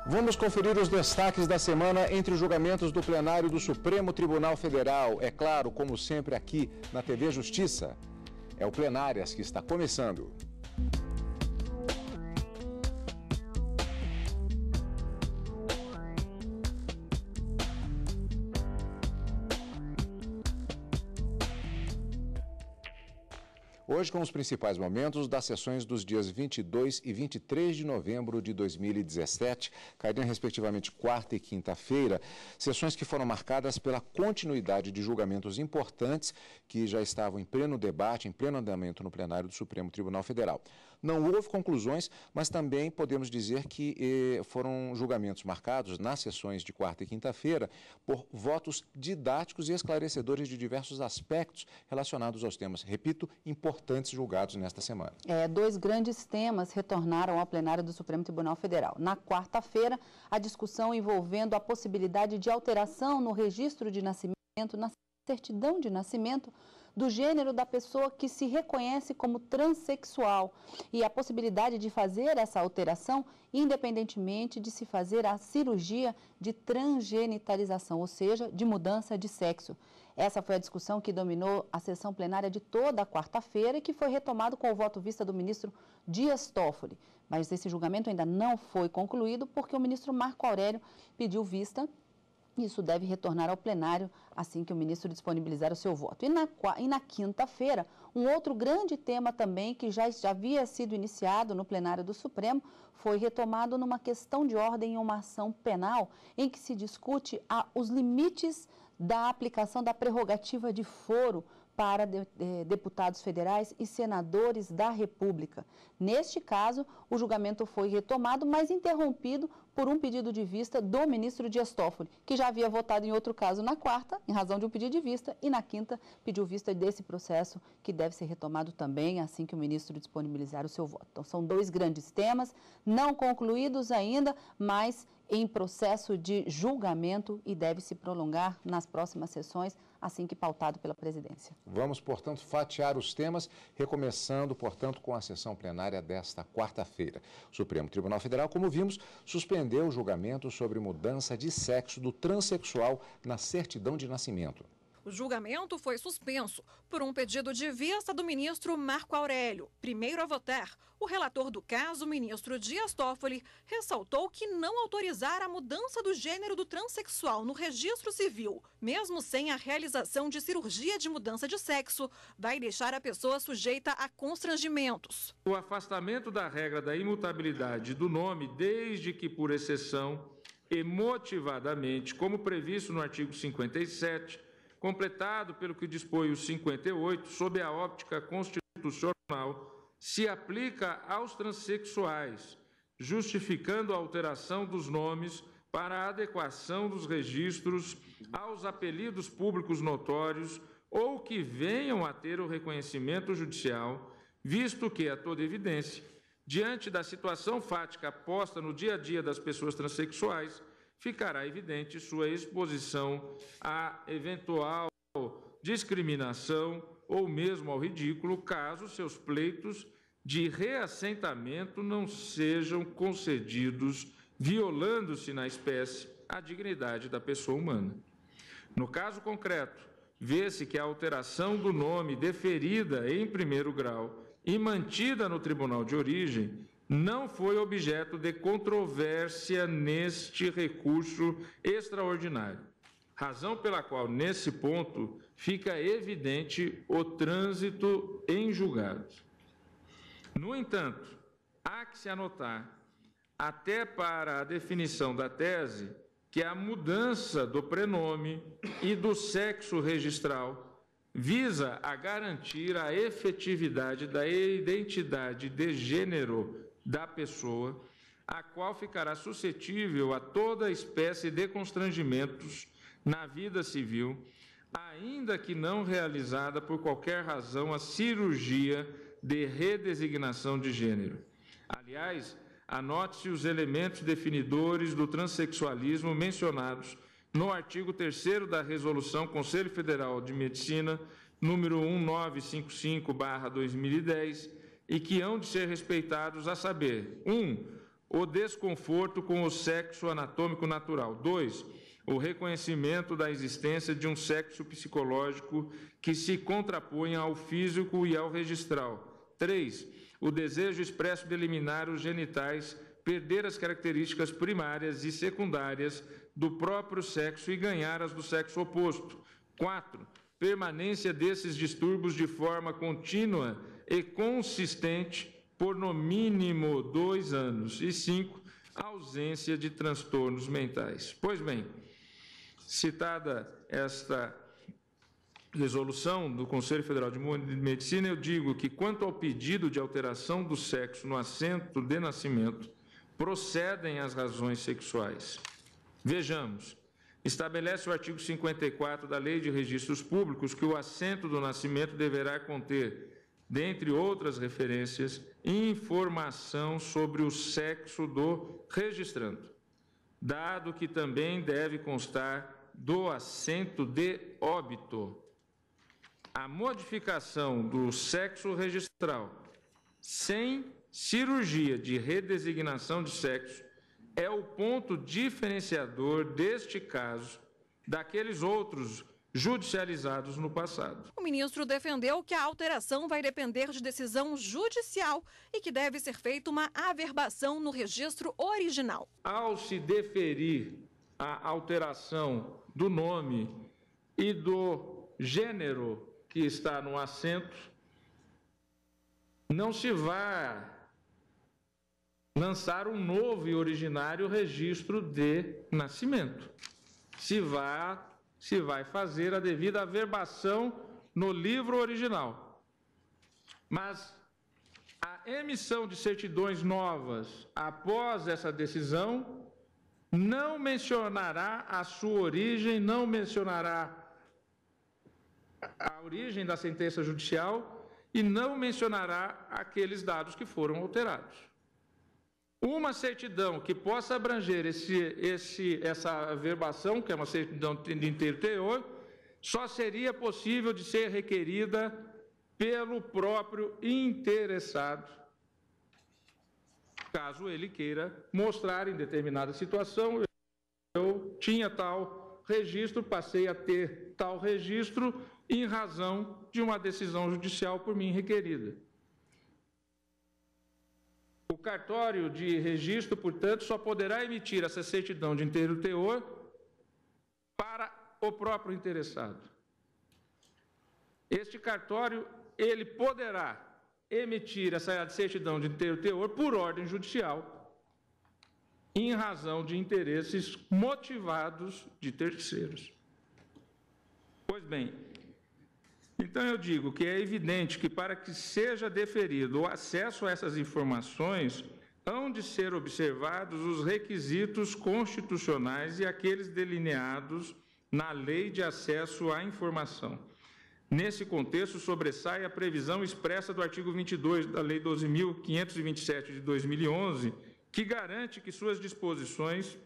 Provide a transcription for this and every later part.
Vamos conferir os destaques da semana entre os julgamentos do plenário do Supremo Tribunal Federal. É claro, como sempre aqui na TV Justiça. É o Plenárias que está começando. Hoje com os principais momentos das sessões dos dias 22 e 23 de novembro de 2017, caíram respectivamente quarta e quinta-feira, sessões que foram marcadas pela continuidade de julgamentos importantes que já estavam em pleno debate, em pleno andamento no plenário do Supremo Tribunal Federal. Não houve conclusões, mas também podemos dizer que foram julgamentos marcados nas sessões de quarta e quinta-feira por votos didáticos e esclarecedores de diversos aspectos relacionados aos temas, repito, importantes julgados nesta semana. Dois grandes temas retornaram ao plenário do Supremo Tribunal Federal. Na quarta-feira, a discussão envolvendo a possibilidade de alteração no registro de nascimento, na certidão de nascimento, do gênero da pessoa que se reconhece como transexual e a possibilidade de fazer essa alteração independentemente de se fazer a cirurgia de transgenitalização, ou seja, de mudança de sexo. Essa foi a discussão que dominou a sessão plenária de toda a quarta-feira e que foi retomado com o voto vista do ministro Dias Toffoli. Mas esse julgamento ainda não foi concluído porque o ministro Marco Aurélio pediu vista. Isso deve retornar ao plenário assim que o ministro disponibilizar o seu voto. E na quinta-feira, um outro grande tema também que já havia sido iniciado no plenário do Supremo foi retomado numa questão de ordem em uma ação penal em que se discute os limites da aplicação da prerrogativa de foro para deputados federais e senadores da República. Neste caso, o julgamento foi retomado, mas interrompido por um pedido de vista do ministro Dias Toffoli, que já havia votado em outro caso na quarta, em razão de um pedido de vista, e na quinta pediu vista desse processo, que deve ser retomado também assim que o ministro disponibilizar o seu voto. Então, são dois grandes temas, não concluídos ainda, mas em processo de julgamento e deve se prolongar nas próximas sessões, assim que pautado pela presidência. Vamos, portanto, fatiar os temas, recomeçando, portanto, com a sessão plenária desta quarta-feira. O Supremo Tribunal Federal, como vimos, suspendeu o julgamento sobre mudança de sexo do transexual na certidão de nascimento. O julgamento foi suspenso por um pedido de vista do ministro Marco Aurélio. Primeiro a votar, o relator do caso, o ministro Dias Toffoli, ressaltou que não autorizar a mudança do gênero do transexual no registro civil, mesmo sem a realização de cirurgia de mudança de sexo, vai deixar a pessoa sujeita a constrangimentos. O afastamento da regra da imutabilidade do nome, desde que por exceção e motivadamente, como previsto no artigo 57, completado pelo que dispõe o 58, sob a óptica constitucional, se aplica aos transexuais, justificando a alteração dos nomes para a adequação dos registros aos apelidos públicos notórios ou que venham a ter o reconhecimento judicial, visto que, a toda evidência, diante da situação fática posta no dia a dia das pessoas transexuais, ficará evidente sua exposição a eventual discriminação ou mesmo ao ridículo, caso seus pleitos de reassentamento não sejam concedidos, violando-se na espécie a dignidade da pessoa humana. No caso concreto, vê-se que a alteração do nome deferida em primeiro grau e mantida no tribunal de origem não foi objeto de controvérsia neste recurso extraordinário, razão pela qual, nesse ponto, fica evidente o trânsito em julgados. No entanto, há que se anotar, até para a definição da tese, que a mudança do prenome e do sexo registral visa a garantir a efetividade da identidade de gênero da pessoa, a qual ficará suscetível a toda espécie de constrangimentos na vida civil, ainda que não realizada por qualquer razão a cirurgia de redesignação de gênero. Aliás, anote-se os elementos definidores do transexualismo mencionados no artigo 3º da Resolução Conselho Federal de Medicina, número 1955/2010, e que hão de ser respeitados, a saber: 1. o desconforto com o sexo anatômico natural. 2, o reconhecimento da existência de um sexo psicológico que se contraponha ao físico e ao registral. 3, o desejo expresso de eliminar os genitais, perder as características primárias e secundárias do próprio sexo e ganhar as do sexo oposto. 4, permanência desses distúrbios de forma contínua e consistente por no mínimo 2 anos. E 5, ausência de transtornos mentais. Pois bem, citada esta resolução do Conselho Federal de Medicina, eu digo que, quanto ao pedido de alteração do sexo no assento de nascimento, procedem as razões sexuais. Vejamos, estabelece o artigo 54 da Lei de Registros Públicos que o assento do nascimento deverá conter, dentre outras referências, informação sobre o sexo do registrando, dado que também deve constar do assento de óbito. A modificação do sexo registral sem cirurgia de redesignação de sexo é o ponto diferenciador deste caso daqueles outros judicializados no passado. O ministro defendeu que a alteração vai depender de decisão judicial e que deve ser feita uma averbação no registro original. Ao se deferir a alteração do nome e do gênero que está no assento, não se vai lançar um novo e originário registro de nascimento. Se vai fazer a devida averbação no livro original. Mas a emissão de certidões novas após essa decisão não mencionará a sua origem, não mencionará a origem da sentença judicial e não mencionará aqueles dados que foram alterados. Uma certidão que possa abranger essa averbação, que é uma certidão de inteiro teor, só seria possível de ser requerida pelo próprio interessado, caso ele queira mostrar em determinada situação: eu tinha tal registro, passei a ter tal registro em razão de uma decisão judicial por mim requerida. O cartório de registro, portanto, só poderá emitir essa certidão de inteiro teor para o próprio interessado. Este cartório, ele poderá emitir essa certidão de inteiro teor por ordem judicial, em razão de interesses motivados de terceiros. Pois bem, então eu digo que é evidente que, para que seja deferido o acesso a essas informações, hão de ser observados os requisitos constitucionais e aqueles delineados na Lei de Acesso à Informação. Nesse contexto, sobressai a previsão expressa do artigo 22 da Lei 12.527 de 2011, que garante que suas disposições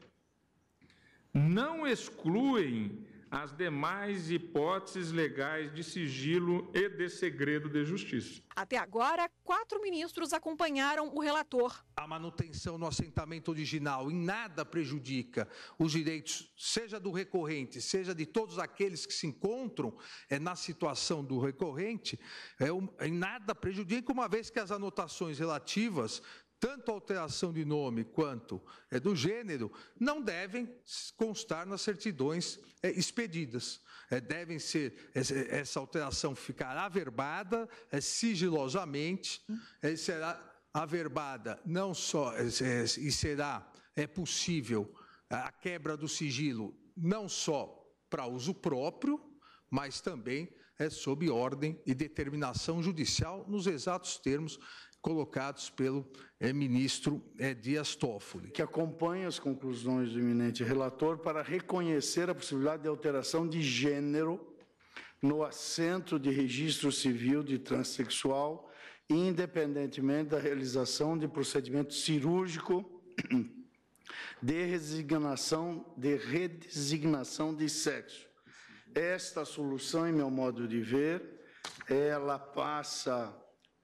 não excluem as demais hipóteses legais de sigilo e de segredo de justiça. Até agora, 4 ministros acompanharam o relator. A manutenção no assentamento original em nada prejudica os direitos, seja do recorrente, seja de todos aqueles que se encontram na situação do recorrente, em nada prejudica, uma vez que as anotações relativas, tanto a alteração de nome quanto do gênero, não devem constar nas certidões expedidas. Devem ser, essa alteração ficará averbada sigilosamente, será averbada não só, e será possível a quebra do sigilo não só para uso próprio, mas também sob ordem e determinação judicial, nos exatos termos colocados pelo ministro Dias Toffoli. Que acompanha as conclusões do eminente relator para reconhecer a possibilidade de alteração de gênero no assento de registro civil de transexual, independentemente da realização de procedimento cirúrgico de redesignação de sexo. Esta solução, em meu modo de ver, ela passa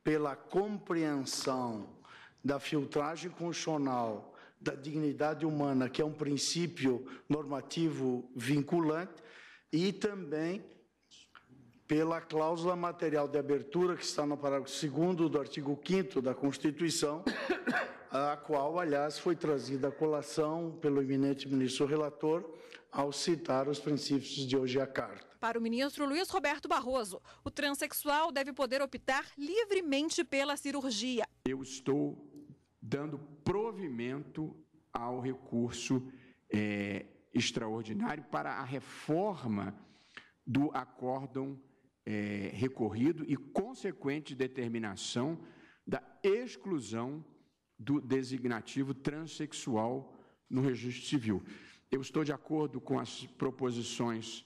pela compreensão da filtragem constitucional da dignidade humana, que é um princípio normativo vinculante, e também pela cláusula material de abertura, que está no parágrafo 2º do artigo 5º da Constituição, a qual, aliás, foi trazida à colação pelo eminente ministro relator, ao citar os princípios de hoje a carta. Para o ministro Luiz Roberto Barroso, o transexual deve poder optar livremente pela cirurgia. Eu estou dando provimento ao recurso extraordinário para a reforma do acórdão recorrido e consequente determinação da exclusão do designativo transexual no registro civil. Eu estou de acordo com as proposições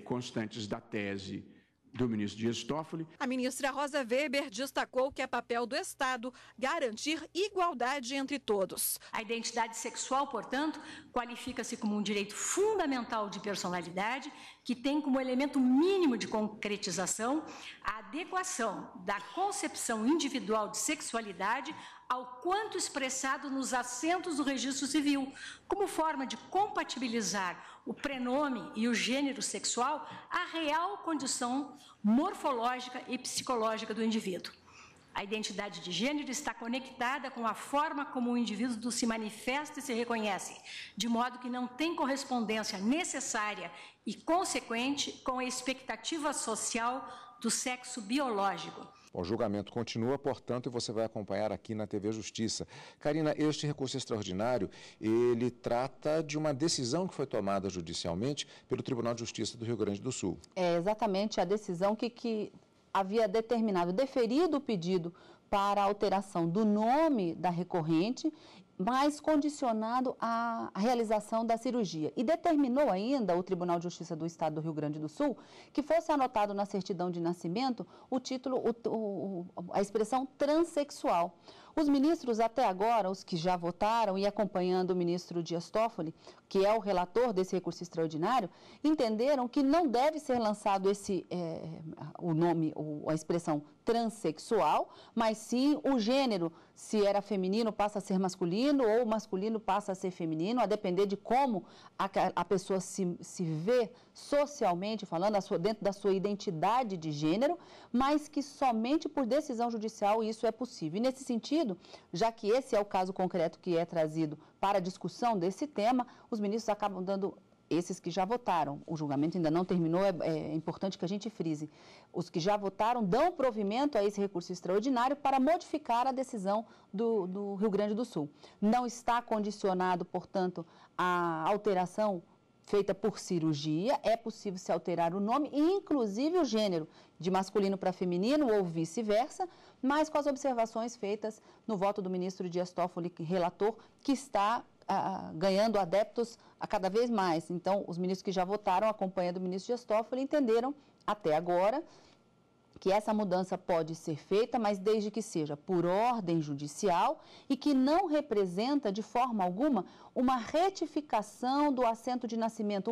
constantes da tese do ministro Dias Toffoli. A ministra Rosa Weber destacou que é papel do Estado garantir igualdade entre todos. A identidade sexual, portanto, qualifica-se como um direito fundamental de personalidade que tem como elemento mínimo de concretização a adequação da concepção individual de sexualidade ao quanto expressado nos assentos do registro civil, como forma de compatibilizar o prenome e o gênero sexual à real condição morfológica e psicológica do indivíduo. A identidade de gênero está conectada com a forma como o indivíduo se manifesta e se reconhece, de modo que não tem correspondência necessária e consequente com a expectativa social do sexo biológico. O julgamento continua, portanto, e você vai acompanhar aqui na TV Justiça. Karina, este recurso extraordinário, ele trata de uma decisão que foi tomada judicialmente pelo Tribunal de Justiça do Rio Grande do Sul. É exatamente a decisão que havia determinado, deferido o pedido para a alteração do nome da recorrente, mas condicionado à realização da cirurgia. E determinou ainda o Tribunal de Justiça do Estado do Rio Grande do Sul que fosse anotado na certidão de nascimento o título, a expressão transexual. Os ministros até agora, os que já votaram e acompanhando o ministro Dias Toffoli, que é o relator desse recurso extraordinário, entenderam que não deve ser lançado o nome, a expressão transexual, mas sim o gênero, se era feminino passa a ser masculino ou masculino passa a ser feminino, a depender de como a pessoa se vê socialmente falando, dentro da sua identidade de gênero, mas que somente por decisão judicial isso é possível. E nesse sentido, já que esse é o caso concreto que é trazido para a discussão desse tema, os ministros acabam dando, esses que já votaram, o julgamento ainda não terminou, é importante que a gente frise, os que já votaram dão provimento a esse recurso extraordinário para modificar a decisão do Rio Grande do Sul. Não está condicionado, portanto, a alteração feita por cirurgia, é possível se alterar o nome e inclusive o gênero, de masculino para feminino ou vice-versa, mas com as observações feitas no voto do ministro Dias Toffoli, relator, que está ganhando adeptos a cada vez mais. Então, os ministros que já votaram, acompanhando o ministro Dias Toffoli, entenderam até agora que essa mudança pode ser feita, mas desde que seja por ordem judicial e que não representa de forma alguma uma retificação do assento de nascimento,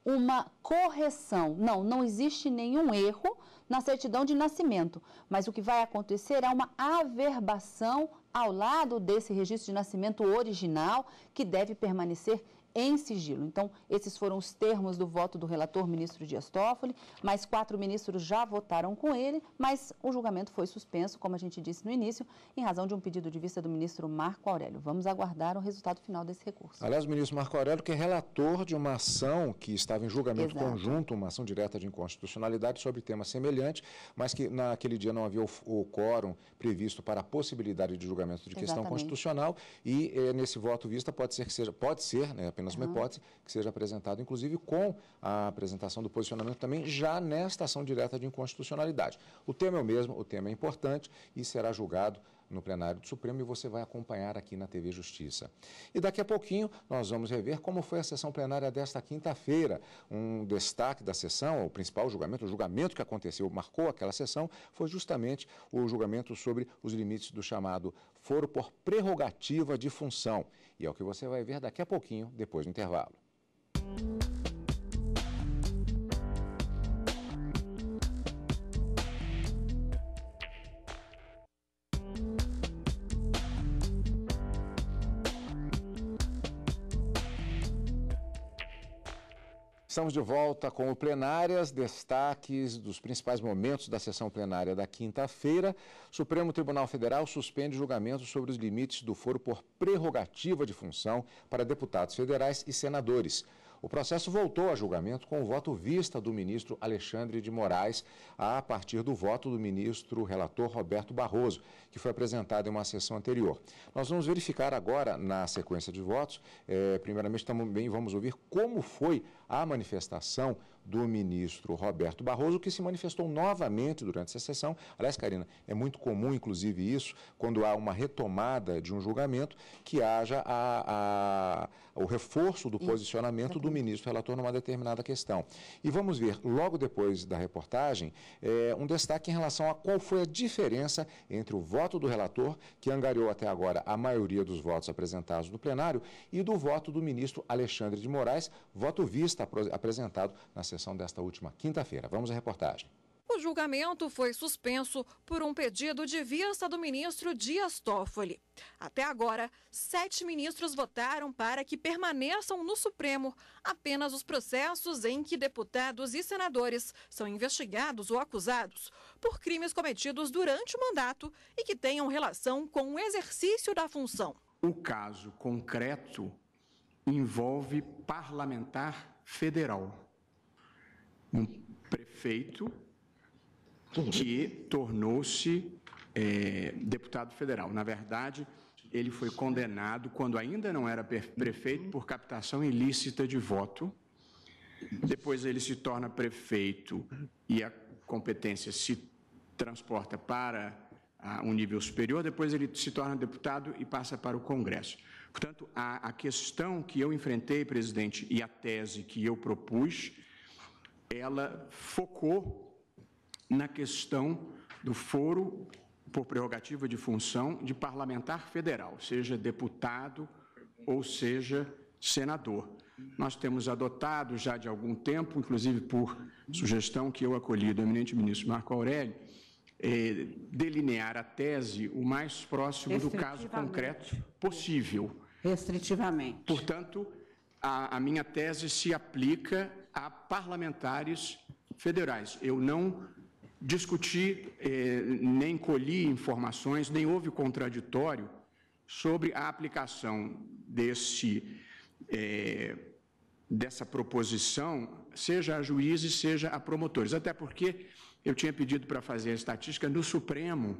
uma correção. Não existe nenhum erro na certidão de nascimento, mas o que vai acontecer é uma averbação ao lado desse registro de nascimento original que deve permanecer em sigilo. Então, esses foram os termos do voto do relator, ministro Dias Toffoli, mais 4 ministros já votaram com ele, mas o julgamento foi suspenso, como a gente disse no início, em razão de um pedido de vista do ministro Marco Aurélio. Vamos aguardar o resultado final desse recurso. Aliás, o ministro Marco Aurélio, que é relator de uma ação que estava em julgamento conjunto, uma ação direta de inconstitucionalidade sobre tema semelhante, mas que naquele dia não havia o quórum previsto para a possibilidade de julgamento de questão constitucional e nesse voto vista pode ser, né, apenas uma hipótese, que seja apresentado, inclusive com a apresentação do posicionamento também já nesta ação direta de inconstitucionalidade. O tema é o mesmo, o tema é importante e será julgado no plenário do Supremo e você vai acompanhar aqui na TV Justiça. E daqui a pouquinho nós vamos rever como foi a sessão plenária desta quinta-feira. Um destaque da sessão, o principal julgamento, o julgamento que aconteceu, marcou aquela sessão, foi justamente o julgamento sobre os limites do chamado foro por prerrogativa de função. E é o que você vai ver daqui a pouquinho, depois do intervalo. Estamos de volta com o Plenárias, destaques dos principais momentos da sessão plenária da quinta-feira. Supremo Tribunal Federal suspende julgamento sobre os limites do foro por prerrogativa de função para deputados federais e senadores. O processo voltou a julgamento com o voto vista do ministro Alexandre de Moraes, a partir do voto do ministro relator Roberto Barroso, que foi apresentado em uma sessão anterior. Nós vamos verificar agora, na sequência de votos, primeiramente também vamos ouvir como foi a manifestação do ministro Roberto Barroso, que se manifestou novamente durante essa sessão. Aliás, Karina, é muito comum, inclusive, isso, quando há uma retomada de um julgamento, que haja o reforço do posicionamento do ministro relator numa determinada questão. E vamos ver, logo depois da reportagem, um destaque em relação a qual foi a diferença entre o voto do relator, que angariou até agora a maioria dos votos apresentados no plenário, e do voto do ministro Alexandre de Moraes, voto vista apresentado na sessão desta última quinta-feira. Vamos à reportagem. O julgamento foi suspenso por um pedido de vista do ministro Dias Toffoli. Até agora, 7 ministros votaram para que permaneçam no Supremo apenas os processos em que deputados e senadores são investigados ou acusados por crimes cometidos durante o mandato e que tenham relação com o exercício da função. O caso concreto envolve parlamentar federal. Um prefeito que tornou-se deputado federal. Na verdade, ele foi condenado, quando ainda não era prefeito, por captação ilícita de voto. Depois ele se torna prefeito e a competência se transporta para um nível superior. Depois ele se torna deputado e passa para o Congresso. Portanto, a questão que eu enfrentei, presidente, e a tese que eu propus, ela focou na questão do foro por prerrogativa de função de parlamentar federal, seja deputado ou seja senador. Nós temos adotado já de algum tempo, inclusive por sugestão que eu acolhi do eminente ministro Marco Aurélio, delinear a tese o mais próximo do caso concreto possível. Restritivamente. Portanto, a minha tese se aplica a parlamentares federais. Eu não discuti, nem colhi informações, nem houve contraditório sobre a aplicação dessa proposição, seja a juízes, seja a promotores. Até porque eu tinha pedido para fazer a estatística no Supremo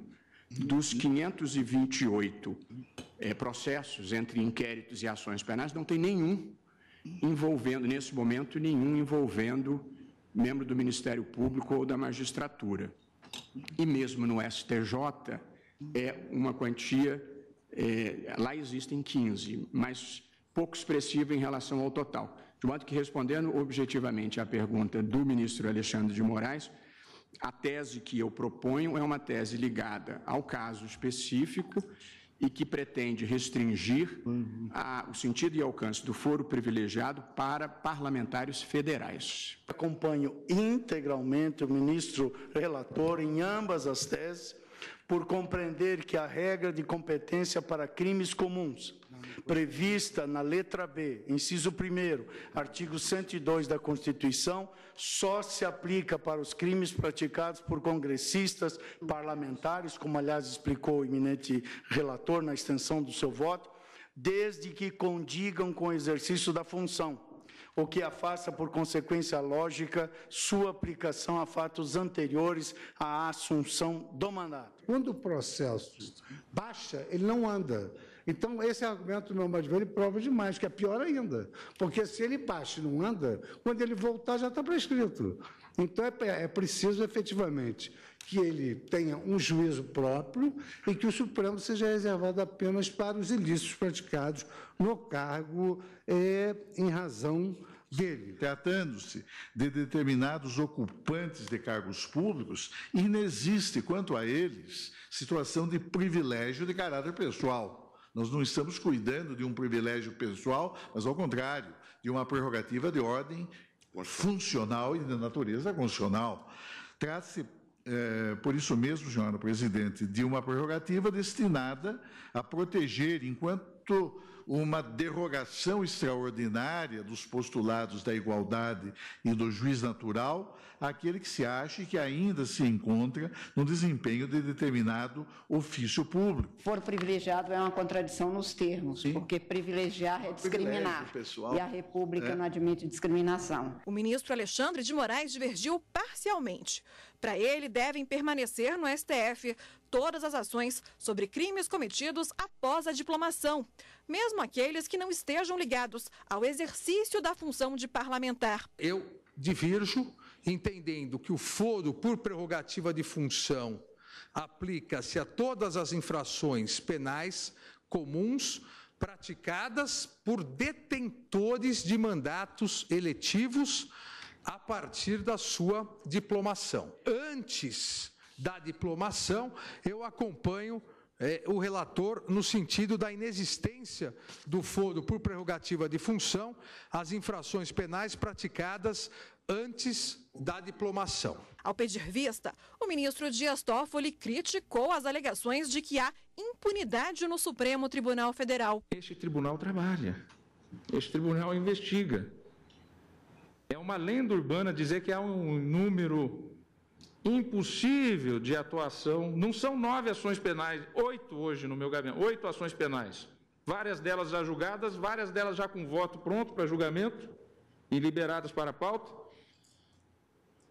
dos 528 processos entre inquéritos e ações penais, não tem nenhum envolvendo, nesse momento, nenhum envolvendo membro do Ministério Público ou da magistratura. E mesmo no STJ, é uma quantia, lá existem 15, mas pouco expressiva em relação ao total. De modo que, respondendo objetivamente à pergunta do ministro Alexandre de Moraes, a tese que eu proponho é uma tese ligada ao caso específico e que pretende restringir o sentido e alcance do foro privilegiado para parlamentares federais. Acompanho integralmente o ministro relator em ambas as teses, por compreender que a regra de competência para crimes comuns, prevista na letra B, inciso 1º, artigo 102 da Constituição, só se aplica para os crimes praticados por congressistas, parlamentares, como aliás explicou o eminente relator na extensão do seu voto, desde que condigam com o exercício da função, o que afasta, por consequência lógica, sua aplicação a fatos anteriores à assunção do mandato. Quando o processo baixa, ele não anda. Então, esse argumento do meu mais velho prova demais, que é pior ainda. Porque se ele baixa e não anda, quando ele voltar já está prescrito. Então, é preciso, efetivamente, que ele tenha um juízo próprio e que o Supremo seja reservado apenas para os ilícitos praticados no cargo em razão dele. Tratando-se de determinados ocupantes de cargos públicos, inexiste, quanto a eles, situação de privilégio de caráter pessoal. Nós não estamos cuidando de um privilégio pessoal, mas, ao contrário, de uma prerrogativa de ordem funcional e de natureza constitucional. Trata-se, por isso mesmo, senhora presidente, de uma prerrogativa destinada a proteger, enquanto uma derrogação extraordinária dos postulados da igualdade e do juiz natural àquele que se acha que ainda se encontra no desempenho de determinado ofício público. For privilegiado é uma contradição nos termos, sim, porque privilegiar é discriminar, e a República não admite discriminação. O ministro Alexandre de Moraes divergiu parcialmente. Para ele, devem permanecer no STF todas as ações sobre crimes cometidos após a diplomação, mesmo aqueles que não estejam ligados ao exercício da função de parlamentar. Eu divirjo, entendendo que o foro por prerrogativa de função aplica-se a todas as infrações penais comuns praticadas por detentores de mandatos eletivos a partir da sua diplomação. Antes da diplomação, eu acompanho o relator no sentido da inexistência do foro por prerrogativa de função às infrações penais praticadas antes da diplomação. Ao pedir vista, o ministro Dias Toffoli criticou as alegações de que há impunidade no Supremo Tribunal Federal. Este tribunal trabalha, este tribunal investiga. É uma lenda urbana dizer que há um número impossível de atuação. Não são 9 ações penais, 8 hoje no meu gabinete, 8 ações penais. Várias delas já julgadas, várias delas já com voto pronto para julgamento e liberadas para pauta.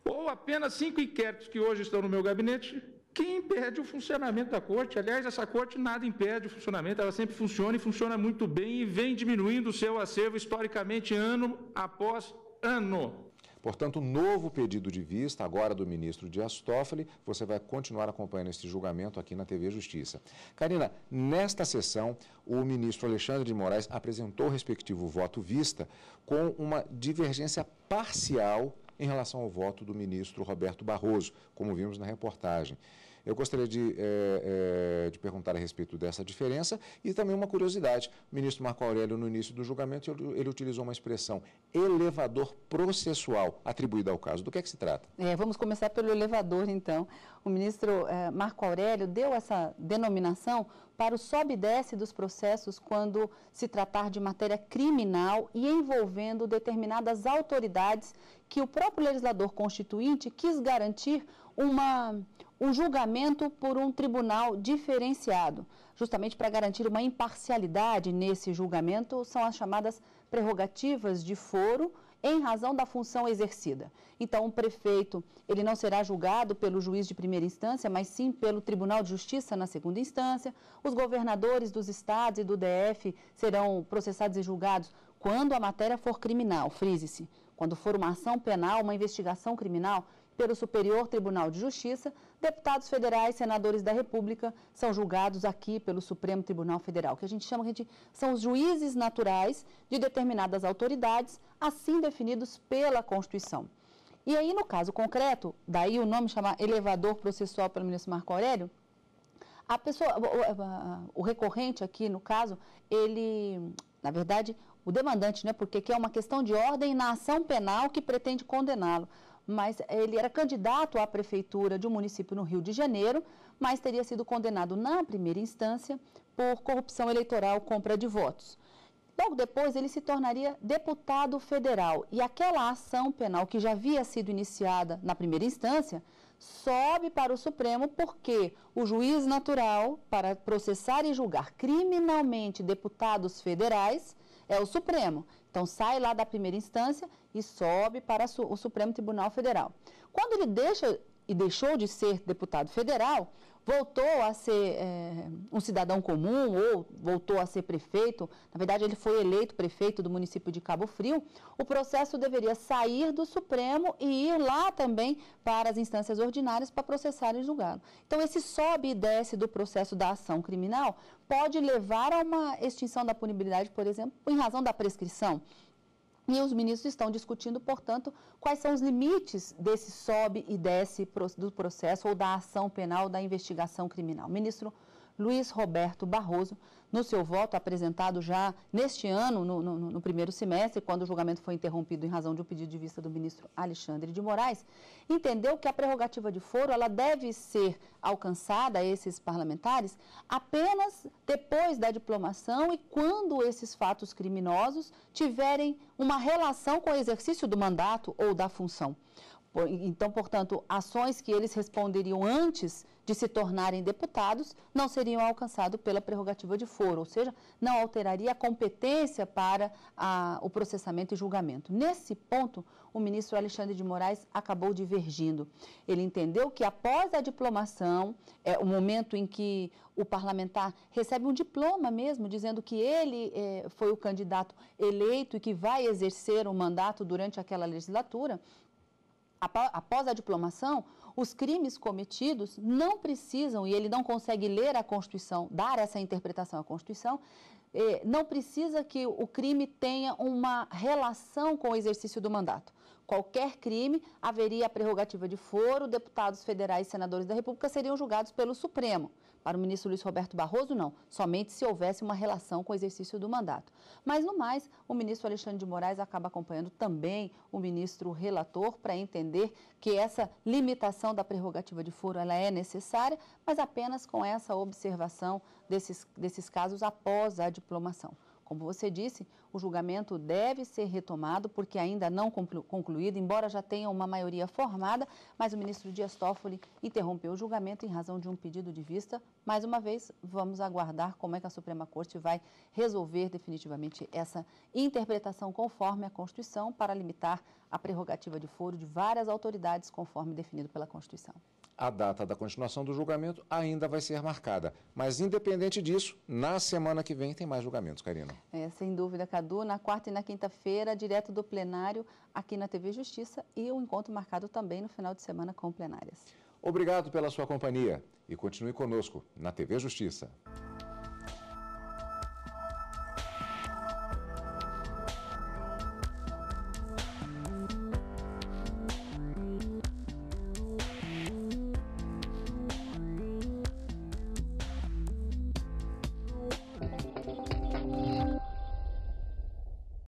Ou apenas 5 inquéritos que hoje estão no meu gabinete, que impede o funcionamento da Corte. Aliás, essa Corte nada impede o funcionamento, ela sempre funciona e funciona muito bem e vem diminuindo o seu acervo historicamente ano após ano. Portanto, novo pedido de vista, agora do ministro Dias Toffoli, você vai continuar acompanhando esse julgamento aqui na TV Justiça. Karina, nesta sessão, o ministro Alexandre de Moraes apresentou o respectivo voto vista com uma divergência parcial em relação ao voto do ministro Roberto Barroso, como vimos na reportagem. Eu gostaria de perguntar a respeito dessa diferença e também uma curiosidade. O ministro Marco Aurélio, no início do julgamento, ele utilizou uma expressão elevador processual atribuída ao caso. Do que é que se trata? Vamos começar pelo elevador, então. O ministro Marco Aurélio deu essa denominação para o sobe e desce dos processos quando se tratar de matéria criminal e envolvendo determinadas autoridades que o próprio legislador constituinte quis garantir um julgamento por um tribunal diferenciado, justamente para garantir uma imparcialidade nesse julgamento, são as chamadas prerrogativas de foro em razão da função exercida. Então, o prefeito, ele não será julgado pelo juiz de primeira instância, mas sim pelo Tribunal de Justiça na segunda instância. Os governadores dos estados e do DF serão processados e julgados quando a matéria for criminal, frise-se, quando for uma ação penal, uma investigação criminal, pelo Superior Tribunal de Justiça, deputados federais, senadores da República são julgados aqui pelo Supremo Tribunal Federal, que a gente chama são os juízes naturais de determinadas autoridades, assim definidos pela Constituição. E aí, no caso concreto, daí o nome chama elevador processual pelo ministro Marco Aurélio, a pessoa, o recorrente aqui, no caso, ele, na verdade, o demandante, né, porque que é uma questão de ordem na ação penal que pretende condená-lo. Mas ele era candidato à prefeitura de um município no Rio de Janeiro, mas teria sido condenado na primeira instância por corrupção eleitoral, compra de votos. Logo depois, ele se tornaria deputado federal e aquela ação penal que já havia sido iniciada na primeira instância sobe para o Supremo porque o juiz natural para processar e julgar criminalmente deputados federais é o Supremo. Então, sai lá da primeira instância e sobe para o Supremo Tribunal Federal. Quando ele deixou de ser deputado federal, voltou a ser um cidadão comum ou voltou a ser prefeito, na verdade ele foi eleito prefeito do município de Cabo Frio, o processo deveria sair do Supremo e ir lá também para as instâncias ordinárias para processar e julgá-lo. Então esse sobe e desce do processo da ação criminal pode levar a uma extinção da punibilidade, por exemplo, em razão da prescrição. E os ministros estão discutindo, portanto, quais são os limites desse sobe e desce do processo ou da ação penal da investigação criminal. O ministro Luiz Roberto Barroso, no seu voto apresentado já neste ano, no primeiro semestre, quando o julgamento foi interrompido em razão de um pedido de vista do ministro Alexandre de Moraes, entendeu que a prerrogativa de foro ela deve ser alcançada a esses parlamentares apenas depois da diplomação e quando esses fatos criminosos tiverem uma relação com o exercício do mandato ou da função. Então, portanto, ações que eles responderiam antes de se tornarem deputados não seriam alcançados pela prerrogativa de foro, ou seja, não alteraria a competência para o processamento e julgamento. Nesse ponto, o ministro Alexandre de Moraes acabou divergindo. Ele entendeu que após a diplomação, o momento em que o parlamentar recebe um diploma mesmo, dizendo que ele foi o candidato eleito e que vai exercer o mandato durante aquela legislatura, após a diplomação, os crimes cometidos não precisam, e ele não consegue ler a Constituição, dar essa interpretação à Constituição, não precisa que o crime tenha uma relação com o exercício do mandato. Qualquer crime, haveria a prerrogativa de foro, deputados federais e senadores da República seriam julgados pelo Supremo. Para o ministro Luiz Roberto Barroso, não, somente se houvesse uma relação com o exercício do mandato. Mas, no mais, o ministro Alexandre de Moraes acaba acompanhando também o ministro relator para entender que essa limitação da prerrogativa de foro ela é necessária, mas apenas com essa observação desses casos após a diplomação. Como você disse, o julgamento deve ser retomado porque ainda não concluído, embora já tenha uma maioria formada, mas o ministro Dias Toffoli interrompeu o julgamento em razão de um pedido de vista. Mais uma vez, vamos aguardar como é que a Suprema Corte vai resolver definitivamente essa interpretação conforme a Constituição para limitar a prerrogativa de foro de várias autoridades conforme definido pela Constituição. A data da continuação do julgamento ainda vai ser marcada, mas independente disso, na semana que vem tem mais julgamentos, Karina. Sem dúvida, Cadu, na quarta e na quinta-feira, direto do plenário aqui na TV Justiça e o encontro marcado também no final de semana com plenárias. Obrigado pela sua companhia e continue conosco na TV Justiça.